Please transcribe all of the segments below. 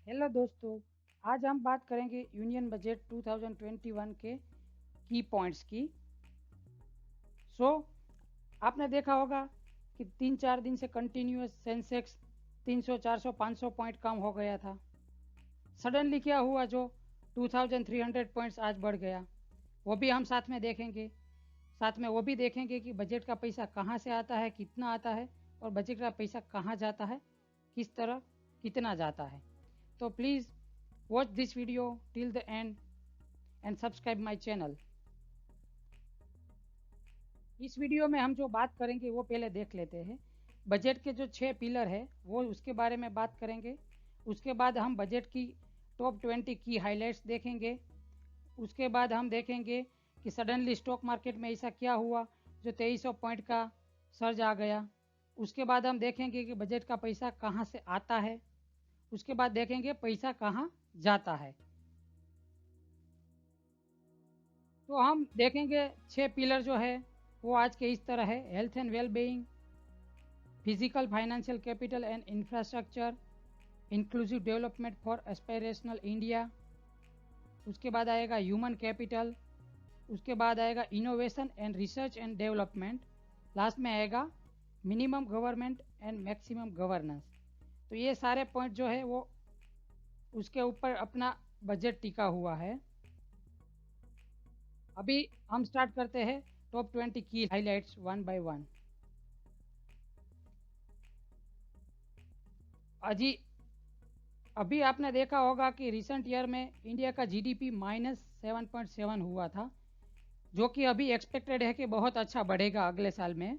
Hello दोस्तों। आज हम बात करेंगे यूनियन बजट 2021 के की पॉइंट्स की। सो आपने देखा होगा कि 3-4 दिन से कंटिन्यूअस सेंसेक्स 300 400 500 पॉइंट कम हो गया था। सडनली क्या हुआ जो 2300 पॉइंट्स आज बढ़ गया, वो भी हम साथ में देखेंगे। साथ में वो भी देखेंगे कि बजट का पैसा कहाँ से आता है, कितना आता है, और बजट का पैसा कहाँ जाता है, किस तरह कितना जाता है। तो please watch this video till the end and subscribe my channel. इस वीडियो में हम जो बात करेंगे वो पहले देख लेते हैं। बजट के जो 6 पिलर है वो उसके बारे में बात करेंगे। उसके बाद हम बजट की टॉप 20 की हाइलाइट्स देखेंगे। उसके बाद हम देखेंगे कि सडनली स्टॉक मार्केट में ऐसा क्या हुआ जो 2300 पॉइंट का सर्ज आ गया। उसके बाद हम देखेंगे कि बजट का पैसा कहाँ से आता है। उसके बाद देखेंगे पैसा कहाँ जाता है। तो हम देखेंगे 6 पिलर जो है वो आज के इस तरह है: health and well being, physical financial capital and infrastructure, inclusive development for aspirational India. उसके बाद आएगा ह्यूमन कैपिटल। उसके बाद आएगा innovation and research and development. Last में आएगा minimum government and maximum governance. तो ये सारे पॉइंट जो है वो उसके ऊपर अपना बजट टिका हुआ है। अभी हम स्टार्ट करते हैं टॉप 20 की हाइलाइट्स वन बाय वन। अजी, अभी आपने देखा होगा कि रिसेंट ईयर में इंडिया का जीडीपी -7.7 हुआ था, जो कि अभी एक्सपेक्टेड है कि बहुत अच्छा बढ़ेगा अगले साल में।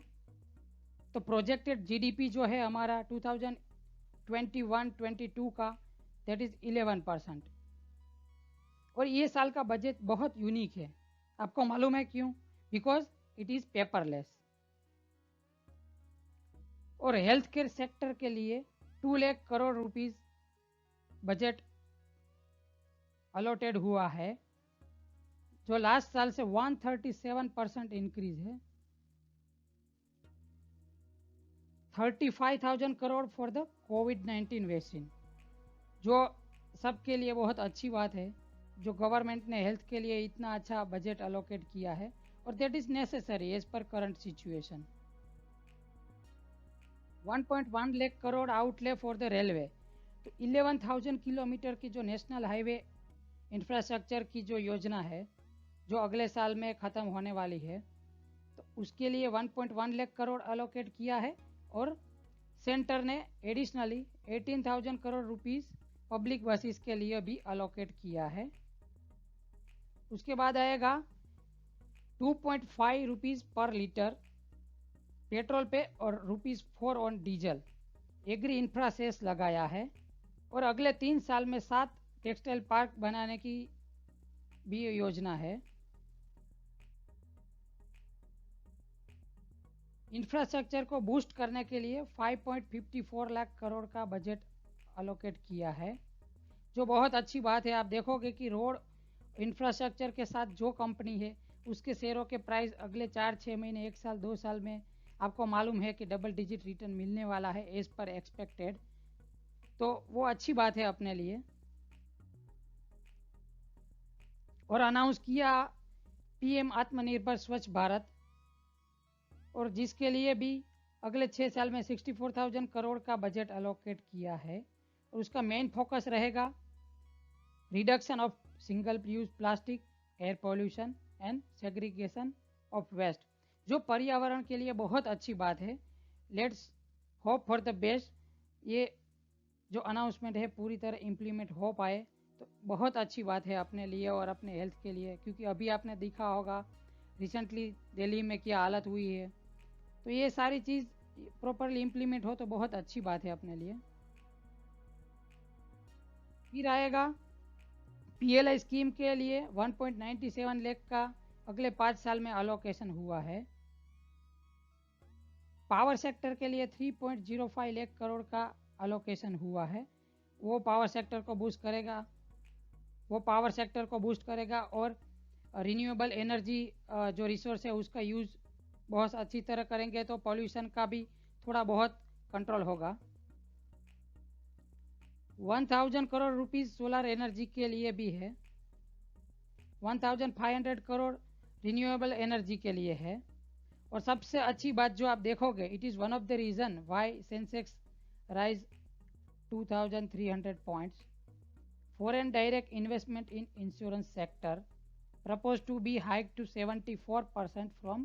तो प्रोजेक्टेड जीडीपी जो है हमारा 2021-22 का, दैट इज 11%। और ये साल का बजट बहुत यूनिक है। आपको मालूम है क्यों? Because it is paperless. और हेल्थ केयर सेक्टर के लिए 2 lakh crore rupees budget allotted हुआ है, जो लास्ट साल से 137% इंक्रीज है। 35,000 crore for the covid vaccine, जो सबके लिए बहुत अच्छी बात है, जो गवर्नमेंट ने हेल्थ के लिए इतना अच्छा बजट अलोकेट किया है, और that is necessary as per current situation. 1.1 lakh crore outlay for the railway. तो 11,000 किलोमीटर की जो नेशनल हाईवे इंफ्रास्ट्रक्चर की जो योजना है, जो अगले साल में ख़त्म होने वाली है, तो उसके लिए 1.1 लाख करोड़ अलोकेट किया है। और सेंटर ने additionally 18,000 crore rupees public buses के लिए भी अलोकेट किया है। उसके बाद आएगा 2.5 रुपीज़ पर लीटर पेट्रोल पे और ₹4 on diesel. Agri infra cess लगाया है। और अगले 3 साल में 7 टेक्सटाइल पार्क बनाने की भी योजना है। इंफ्रास्ट्रक्चर को बूस्ट करने के लिए 5.54 लाख करोड़ का बजट अलोकेट किया है, जो बहुत अच्छी बात है। आप देखोगे कि रोड इंफ्रास्ट्रक्चर के साथ जो कंपनी है उसके शेयरों के प्राइस अगले 4-6 महीने, 1 साल, 2 साल में आपको मालूम है कि डबल डिजिट रिटर्न मिलने वाला है एज पर एक्सपेक्टेड। तो वो अच्छी बात है अपने लिए। और अनाउंस किया पीएम आत्मनिर्भर स्वच्छ भारत, और जिसके लिए भी अगले 6 साल में 64,000 करोड़ का बजट अलोकेट किया है। और उसका मेन फोकस रहेगा reduction of single use plastic, air pollution and segregation of waste, जो पर्यावरण के लिए बहुत अच्छी बात है। Let's hope for the best. ये जो अनाउंसमेंट है पूरी तरह इम्प्लीमेंट हो पाए तो बहुत अच्छी बात है अपने लिए और अपने हेल्थ के लिए, क्योंकि अभी आपने देखा होगा रिसेंटली दिल्ली में क्या हालत हुई है। तो ये सारी चीज़ प्रॉपरली इम्प्लीमेंट हो तो बहुत अच्छी बात है अपने लिए। फिर आएगा पीएलआई स्कीम के लिए 1.97 लाख का अगले 5 साल में अलोकेशन हुआ है। पावर सेक्टर के लिए 3.05 लाख करोड़ का अलोकेशन हुआ है। वो पावर सेक्टर को बूस्ट करेगा, वो पावर सेक्टर को बूस्ट करेगा और रिन्यूएबल एनर्जी जो रिसोर्स है उसका यूज़ बहुत अच्छी तरह करेंगे तो पॉल्यूशन का भी थोड़ा बहुत कंट्रोल होगा। 1000 करोड़ रुपीस सोलर एनर्जी के लिए भी है, 1500 करोड़ रिन्यूएबल एनर्जी के लिए है। और सबसे अच्छी बात जो आप देखोगे, it is one of the reason why Sensex rise 2300 points. Foreign direct investment in insurance sector proposed to be hiked to 74% from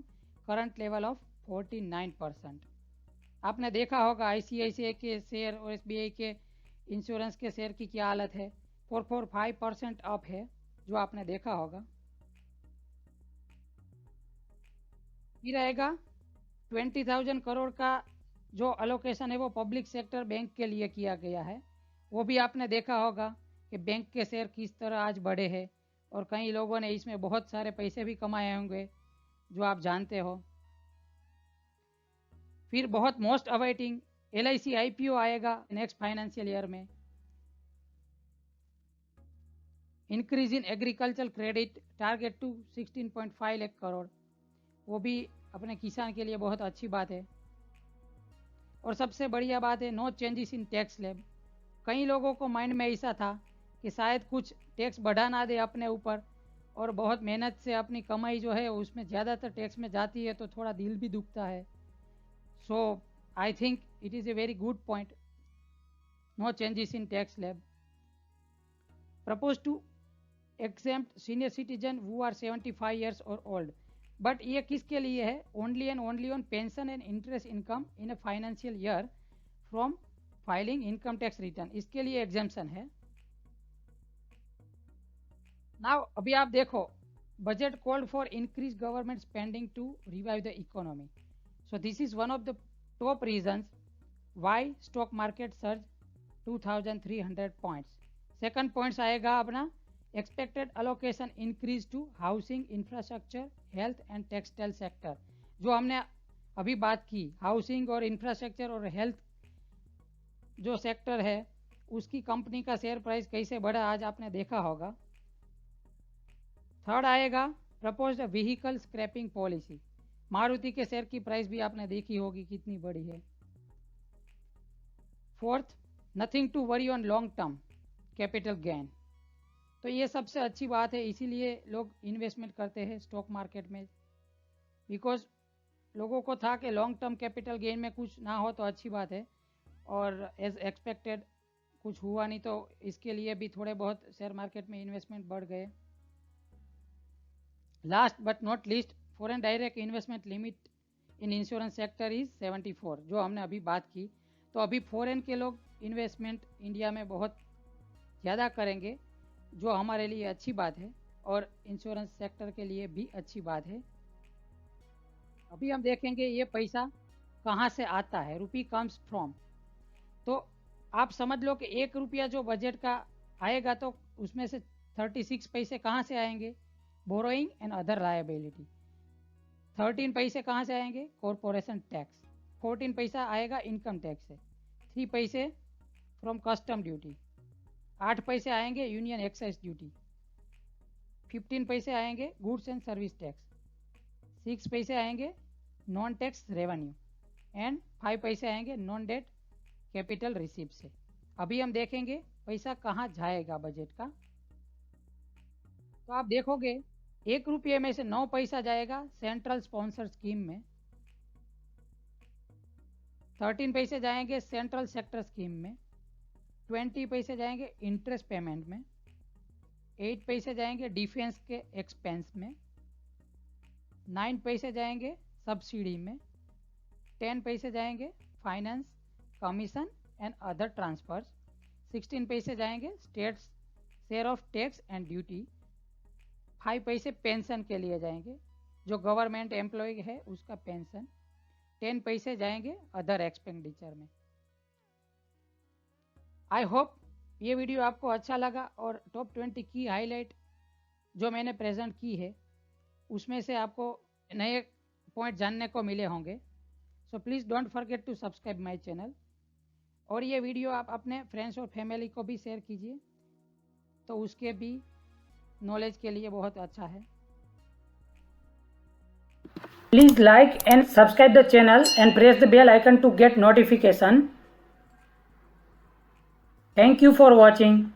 current level of 49%। आपने देखा होगा आईसीआईसीआई के शेयर और एसबीआई के इंश्योरेंस के शेयर की क्या हालत है, 445% अप है, जो आपने देखा होगा। फिर रहेगा 20,000 करोड़ का जो अलोकेशन है वो पब्लिक सेक्टर बैंक के लिए किया गया है। वो भी आपने देखा होगा कि बैंक के शेयर किस तरह आज बढ़े हैं, और कई लोगों ने इसमें बहुत सारे पैसे भी कमाए होंगे, जो आप जानते हो। फिर बहुत मोस्ट अवेटिंग LIC IPO आएगा नेक्स्ट फाइनेंशियल ईयर में। Increase in agriculture credit target to 16.5 lakh crore, वो भी अपने किसान के लिए बहुत अच्छी बात है। और सबसे बढ़िया बात है no changes in tax slab. कई लोगों को माइंड में ऐसा था कि शायद कुछ टैक्स बढ़ा ना दे अपने ऊपर, और बहुत मेहनत से अपनी कमाई जो है उसमें ज़्यादातर टैक्स में जाती है, तो थोड़ा दिल भी दुखता है। So I think it is a very good point, no changes in tax slab. Propose to exempt senior citizen who are 75 years or old। But ये किसके लिए है? Only and only on pension and interest income in a financial year from filing income tax return, इसके लिए exemption है। Now अभी आप देखो, budget called for increase government spending to revive the economy. So this is one of the top reasons why stock market surge 2300 points. Second points आएगा अपना expected allocation increase to housing, infrastructure, health and textile sector. जो हमने अभी बात की, housing और infrastructure और health जो सेक्टर है उसकी कंपनी का शेयर प्राइस कैसे बढ़ा आज आपने देखा होगा। थर्ड आएगा proposed vehicle scrapping policy. Maruti के शेयर की प्राइस भी आपने देखी होगी कितनी बड़ी है। Fourth, nothing to worry on long term capital gain. तो ये सबसे अच्छी बात है, इसीलिए लोग इन्वेस्टमेंट करते हैं स्टॉक मार्केट में, बिकॉज लोगों को था कि लॉन्ग टर्म कैपिटल गेन में कुछ ना हो तो अच्छी बात है, और एज एक्सपेक्टेड कुछ हुआ नहीं, तो इसके लिए भी थोड़े बहुत शेयर मार्केट में इन्वेस्टमेंट बढ़ गए। Last but not least, foreign direct investment limit in insurance sector is 74, जो हमने अभी बात की। तो अभी फॉरेन के लोग इन्वेस्टमेंट इंडिया में बहुत ज़्यादा करेंगे, जो हमारे लिए अच्छी बात है और इंश्योरेंस सेक्टर के लिए भी अच्छी बात है। अभी हम देखेंगे ये पैसा कहाँ से आता है, रुपी कम्स फ्रॉम। तो आप समझ लो कि 1 रुपया जो बजट का आएगा तो उसमें से 36 पैसे कहाँ से आएंगे? Borrowing and other liability. 13 पैसे कहाँ से आएंगे? Corporation tax. 14 पैसा आएगा इनकम टैक्स से। 3 पैसे फ्रॉम कस्टम ड्यूटी। 8 पैसे आएंगे यूनियन एक्साइज ड्यूटी। 15 पैसे आएंगे गुड्स एंड सर्विस टैक्स। 6 पैसे आएंगे नॉन टैक्स रेवेन्यू, एंड 5 पैसे आएंगे नॉन डेट कैपिटल रिसीव से। अभी हम देखेंगे पैसा कहाँ जाएगा बजट का। तो आप देखोगे 1 रुपये में से 9 पैसा जाएगा सेंट्रल स्पॉन्सर स्कीम में, 13 पैसे जाएंगे सेंट्रल सेक्टर स्कीम में, 20 पैसे जाएंगे इंटरेस्ट पेमेंट में, 8 पैसे जाएंगे डिफेंस के एक्सपेंस में, 9 पैसे जाएंगे सब्सिडी में, 10 पैसे जाएंगे finance commission and other transfers, 16 पैसे जाएंगे states share of tax and duty, 5 पैसे पेंशन के लिए जाएंगे, जो गवर्नमेंट एम्प्लॉय है उसका पेंशन, 10 पैसे जाएंगे अदर एक्सपेंडिचर में। आई होप ये वीडियो आपको अच्छा लगा, और टॉप 20 की हाईलाइट जो मैंने प्रेजेंट की है उसमें से आपको नए पॉइंट जानने को मिले होंगे। So please don't forget to subscribe my channel, और ये वीडियो आप अपने फ्रेंड्स और फैमिली को भी शेयर कीजिए, तो उसके भी नॉलेज के लिए बहुत अच्छा है। Please like and subscribe the channel and press the bell icon to get notification. Thank you for watching.